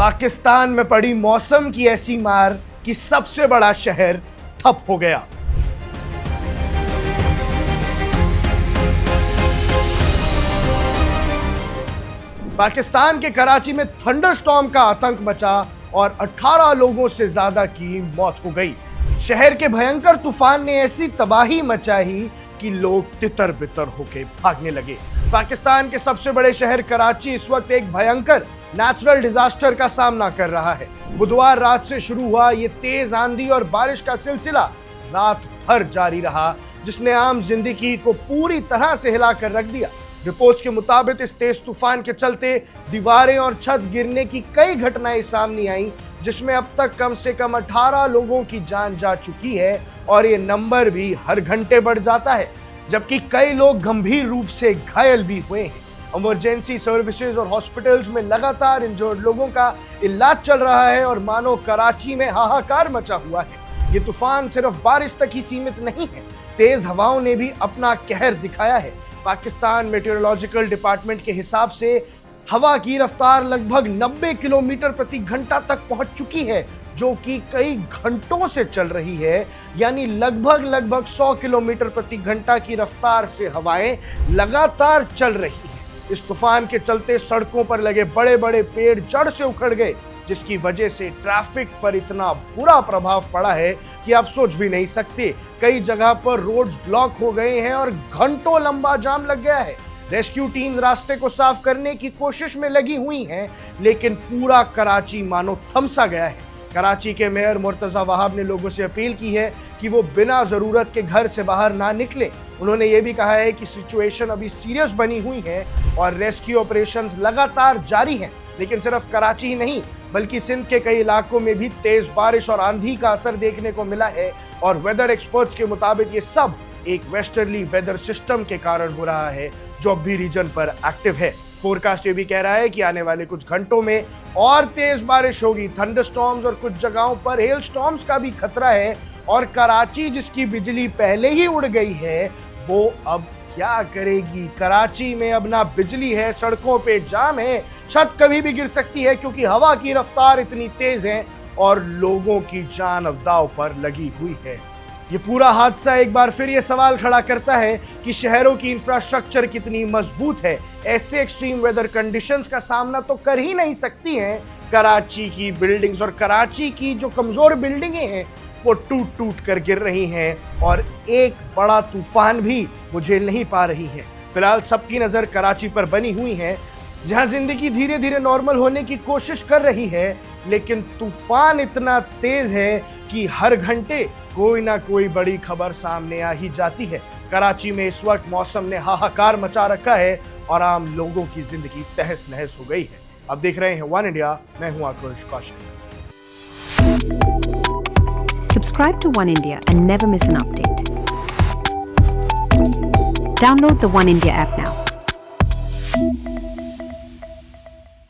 पाकिस्तान में पड़ी मौसम की ऐसी मार कि सबसे बड़ा शहर ठप हो गया। पाकिस्तान के कराची में थंडरस्टॉर्म का आतंक मचा और 18 लोगों से ज्यादा की मौत हो गई। शहर के भयंकर तूफान ने ऐसी तबाही मचाई कि लोग तितर बितर होकर भागने लगे। पाकिस्तान के सबसे बड़े शहर कराची इस वक्त एक भयंकर नेचुरल डिजास्टर का सामना कर रहा है। बुधवार रात से शुरू हुआ ये तेज आंधी और बारिश का सिलसिला रात भर जारी रहा, जिसने आम जिंदगी को पूरी तरह से हिलाकर रख दिया। रिपोर्ट्स के मुताबिक इस तेज तूफान के चलते दीवारें और छत गिरने की कई घटनाएं सामने आई, जिसमें अब तक कम से कम 18 लोगों की जान जा चुकी है और ये नंबर भी हर घंटे बढ़ जाता है, जबकि कई लोग गंभीर रूप से घायल भी हुए हैं। इमरजेंसी सर्विसेज और हॉस्पिटल्स में लगातार इंजर्ड लोगों का इलाज चल रहा है और मानो कराची में हाहाकार मचा हुआ है। ये तूफान सिर्फ बारिश तक ही सीमित नहीं है, तेज हवाओं ने भी अपना कहर दिखाया है। पाकिस्तान मेट्रोलॉजिकल डिपार्टमेंट के हिसाब से हवा की रफ्तार लगभग 90 किलोमीटर प्रति घंटा तक पहुंच चुकी है, जो कि कई घंटों से चल रही है। यानी लगभग 100 किलोमीटर प्रति घंटा की रफ्तार से हवाएं लगातार चल रही हैं। इस तूफान के चलते सड़कों पर लगे बड़े बड़े पेड़ जड़ से उखड़ गए, जिसकी वजह से ट्रैफिक पर इतना बुरा प्रभाव पड़ा है कि आप सोच भी नहीं सकते। कई जगह पर रोड्स ब्लॉक हो गए हैं और घंटों लंबा जाम लग गया है। रेस्क्यू टीम रास्ते को साफ करने की कोशिश में लगी हुई हैं, लेकिन पूरा कराची मानो थमसा गया है। कराची के मेयर मुर्तजा वहाब ने लोगों से अपील की है कि वो बिना जरूरत के घर से बाहर ना निकले। उन्होंने ये भी कहा है कि सिचुएशन अभी सीरियस बनी हुई है और रेस्क्यू ऑपरेशंस लगातार जारी हैं। लेकिन सिर्फ कराची ही नहीं, बल्कि सिंध के कई इलाकों में भी तेज बारिश और आंधी का असर देखने को मिला है और वेदर एक्सपर्ट्स के मुताबिक ये सब एक वेस्टर्ली वेदर सिस्टम के कारण हो रहा है, जो अब भी रीजन पर एक्टिव है। फोरकास्ट ये भी कह रहा है कि आने वाले कुछ घंटों में और तेज बारिश होगी। थंडरस्टॉर्म्स और कुछ जगहों पर हेल स्टॉर्म्स का भी खतरा है और कराची, जिसकी बिजली पहले ही उड़ गई है, वो अब क्या करेगी। कराची में अब ना बिजली है, सड़कों पे जाम है, छत कभी भी गिर सकती है क्योंकि हवा की रफ्तार इतनी तेज है और लोगों की जान अब दांव पर लगी हुई है। ये पूरा हादसा एक बार फिर ये सवाल खड़ा करता है कि शहरों की इंफ्रास्ट्रक्चर कितनी मजबूत है। ऐसे एक्सट्रीम वेदर कंडीशंस का सामना तो कर ही नहीं सकती हैं कराची की बिल्डिंग्स, और कराची की जो कमजोर बिल्डिंगें हैं वो टूट टूट कर गिर रही हैं और एक बड़ा तूफान भी मुझे नहीं पा रही है। फिलहाल सबकी नजर कराची पर बनी हुई है, जहां जिंदगी धीरे धीरे नॉर्मल होने की कोशिश कर रही है, लेकिन तूफान इतना तेज है कि हर घंटे कोई ना कोई बड़ी खबर सामने आ ही जाती है। कराची में इस वक्त मौसम ने हाहाकार मचा रखा है और आम लोगों की जिंदगी तहस नहस हो गई है। अब देख रहे हैं वन इंडिया, मैं हूं आकृष Kaushik. Subscribe to One India and never miss an update. Download the One India app now.